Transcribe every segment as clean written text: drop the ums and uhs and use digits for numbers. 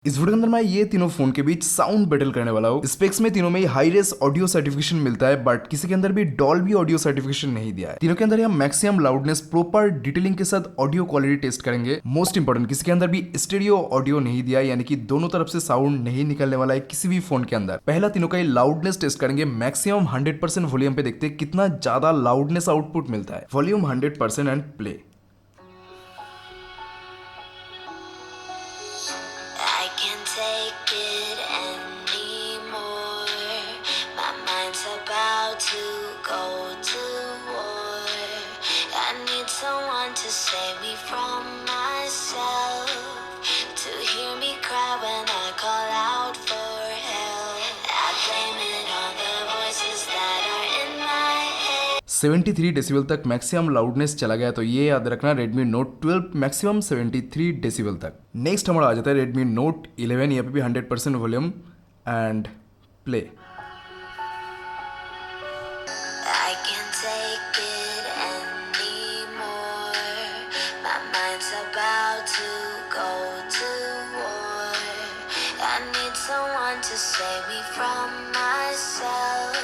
इस वीडियो के अंदर मैं ये तीनों फोन के बीच साउंड बैटल करने वाला हूँ। स्पेक्स में तीनों में हाई रेस ऑडियो सर्टिफिकेशन मिलता है, बट किसी के अंदर भी डॉल्बी ऑडियो सर्टिफिकेशन नहीं दिया है। तीनों के अंदर हम मैक्सिमम लाउडनेस प्रॉपर डिटेलिंग के साथ ऑडियो क्वालिटी टेस्ट करेंगे। मोस्ट इंपोर्टेंट, किसी के अंदर भी स्टेरियो ऑडियो नहीं दिया, यानी कि दोनों तरफ से साउंड नहीं निकलने वाला है किसी भी फोन के अंदर। पहला तीनों का लाउडनेस टेस्ट करेंगे। मैक्सिमम 100% वॉल्यूम पे देखते हैं कितना ज्यादा लाउडनेस आउटपुट मिलता है। Volume 100% and play. I can't take it anymore. My mind's about to go to war. I need someone to save me from myself, to hear me cry when I call out for help. I blame it on the voices that are in my head. 73 decibel तक maximum loudness चला गया, तो ये याद रखना Redmi Note 12 maximum 73 decibel तक। Next हमारा आ जाता है Redmi Note 11, यहाँ पे भी 100% volume and play. I can't take it anymore. My mind's about to go to war. I need someone to save me from myself,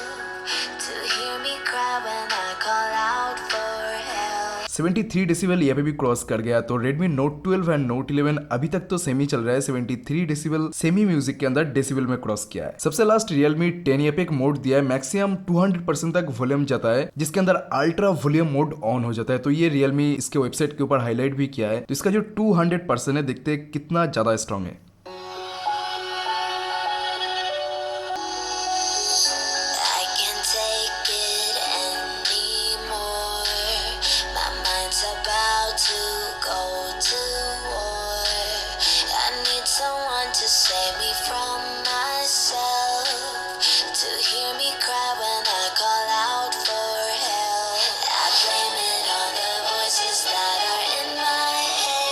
to hear me cry when I call out for help. 73 decibel यहाँ पे भी cross कर गया, तो Redmi Note 12 and Note 11 अभी तक तो semi चल रहा है। 73 डेसिबल सेमी म्यूजिक के अंदर डेसिबल में क्रॉस किया है। सबसे लास्ट Realme 10 यहाँ पे एक मोड दिया है, मैक्सिमम 200% तक वॉल्यूम जाता है, जिसके अंदर अल्ट्रा वॉल्यूम मोड ऑन हो जाता है। तो ये Realme इसके वेबसाइट के ऊपर हाईलाइट भी किया है। तो इसका जो 200% है, देखते हैं कितना ज्यादा स्ट्रॉन्ग है। I can't take it anymore. My mind's about to go to war. I need someone to save me from myself, to hear me cry when I call out for help. I blame it on the voices that are in my head.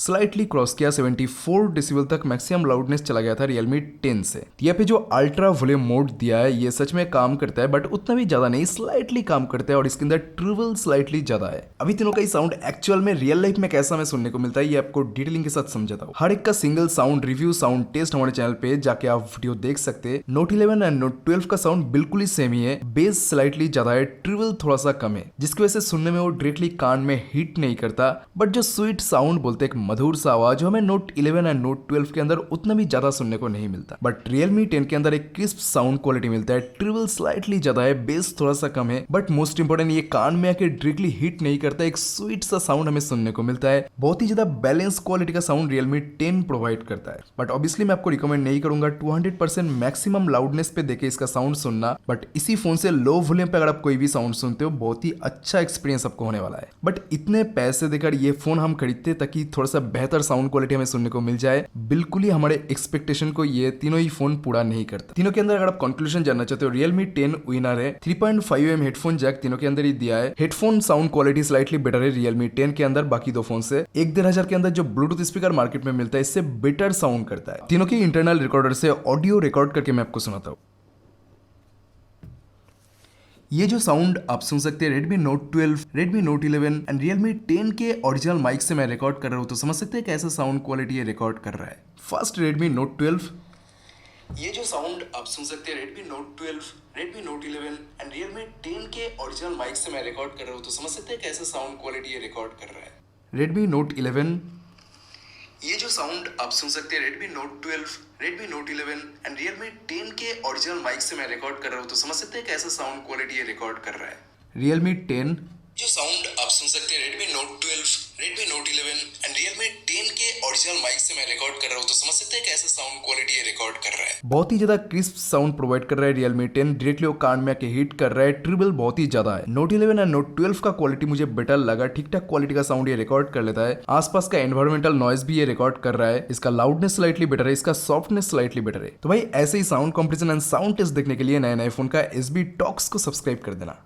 Slightly cross किया, 74 decibel तक maximum loudness चला गया था Realme 10 से। यहाँ पे जो ultra volume mode दिया है, ये सच में काम करता है, बट उतना भी ज्यादा नहीं, स्लाइटली काम करता है, और इसके अंदर ट्रिबल स्लाइटली ज्यादा है। अभी तीनों का ही साउंड एक्चुअल में रियल लाइफ में कैसा हमें सुनने को मिलता है, ये आपको डिटेलिंग के साथ समझाता हूँ। हर एक का single sound review, sound test हमारे चैनल पे जाके आप वीडियो देख सकते हैं। Note 11 एंड Note 12 का साउंड बिल्कुल ही सेम ही है, बेस स्लाइटली ज्यादा है, ट्रिबल थोड़ा सा कम है, जिसकी वजह से सुनने में वो डायरेक्टली कान में हिट नहीं करता। बट जो स्वीट साउंड बोलते हैं, एक मधुर सा आवाज, जो हमें Note 11 एंड Note 12 के अंदर उतना भी ज्यादा सुनने को नहीं मिलता। बट Realme 10 के अंदर एक क्रिस्प साउंड क्वालिटी मिलता है, ट्रिबल स्लाइटली ज्यादा है, बेस थोड़ा सा कम है, बट मोस्ट इंपोर्टेंट, ये कान में आके डायरेक्टली हिट नहीं करता, एक स्वीट सा साउंड हमें सुनने को मिलता है। बहुत ही ज्यादा बैलेंस क्वालिटी का साउंड Realme 10 प्रोवाइड करता है। बट ऑब्वियसली मैं आपको रिकमेंड नहीं करूंगा 200% मैक्सिमम लाउडनेस पे देके इसका साउंड सुनना। बट इसी फोन से लो वॉल्यूम पे अगर आप कोई भी साउंड सुनते हो, बहुत ही अच्छा एक्सपीरियंस आपको होने वाला है। बट इतने पैसे देकर ये फोन हम खरीदते ताकि थोड़ा सा बेहतर साउंड क्वालिटी हमें सुनने को मिल जाए। बिल्कुल ही हमारे एक्सपेक्टेशन को ये तीनों ही फोन पूरा नहीं करता। तीनों के अंदर अगर आप कंक्लूजन जानना चाहते हो, Realme 10 विनर है। 3.5mm हेडफोन जैक तीनों के अंदर ही दिया है। Headphone sound quality slightly better है Realme 10 के अंदर बाकी दो फोन से। 1-1.5 के अंदर जो ब्लूटूथ स्पीकर मार्केट में मिलता है, इससे बेटर साउंड करता है। तीनों के इंटरनल रिकॉर्डर से ऑडियो रिकॉर्ड करके मैं आपको सुनाता हूँ। ये जो साउंड आप सुन सकते हैं Redmi Note 12, Redmi Note 11 and Realme 10 के ओरिजिनल माइक से मैं रिकॉर्ड कर रहा हूँ, तो समझ सकते हैं कैसा साउंड क्वालिटी ये रिकॉर्ड कर रहा है। फर्स्ट Redmi Note 12, ये जो साउंड आप सुन सकते हैं Redmi Note 12, Redmi Note 11 and Realme 10 के ओरिजिनल माइक से मैं रिकॉर्ड कर रहा हूँ, तो समझ सकते हैं कैसा साउंड क्वालिटी ये रिकॉर्ड कर रहा है। Redmi Note 11, ये जो साउंड आप सुन सकते हैं Redmi Note 12, Redmi Note 11 and Realme 10 के ओरिजिनल माइक से मैं रिकॉर्ड कर रहा हूँ, तो समझ सकते हैं कैसा साउंड क्वालिटी ये रिकॉर्ड कर रहा है। Realme 10, जो साउंड आप सुन सकते हैं Redmi Note 12, Redmi Note 11 and Realme 10 के ओरिजिनल माइक से मैं रिकॉर्ड कर रहा हूँ, तो समझ सकते हैं कैसा साउंड क्वालिटी ये रिकॉर्ड कर रहा है। बहुत ही ज्यादा क्रिस्प साउंड प्रोवाइड कर रहा है Realme 10, डायरेक्टली वो कान में आके हिट कर रहा है, ट्रिबल बहुत ही ज्यादा है। Note 11 एंड Note 12 का क्वालिटी मुझे बेटर लगा, ठीक ठाक क्वालिटी का साउंड ये रिकॉर्ड कर लेता है। आसपास का एनवायरमेंटल नॉइज भी ये रिकॉर्ड कर रहा है। इसका लाउडनेस स्लाइटली बेटर है, इसका सॉफ्टनेस स्लाइटली बेटर है। तो भाई ऐसे ही sound competition and sound test देखने के लिए नए नए फोन का SB टॉक्स को सब्सक्राइब कर देना।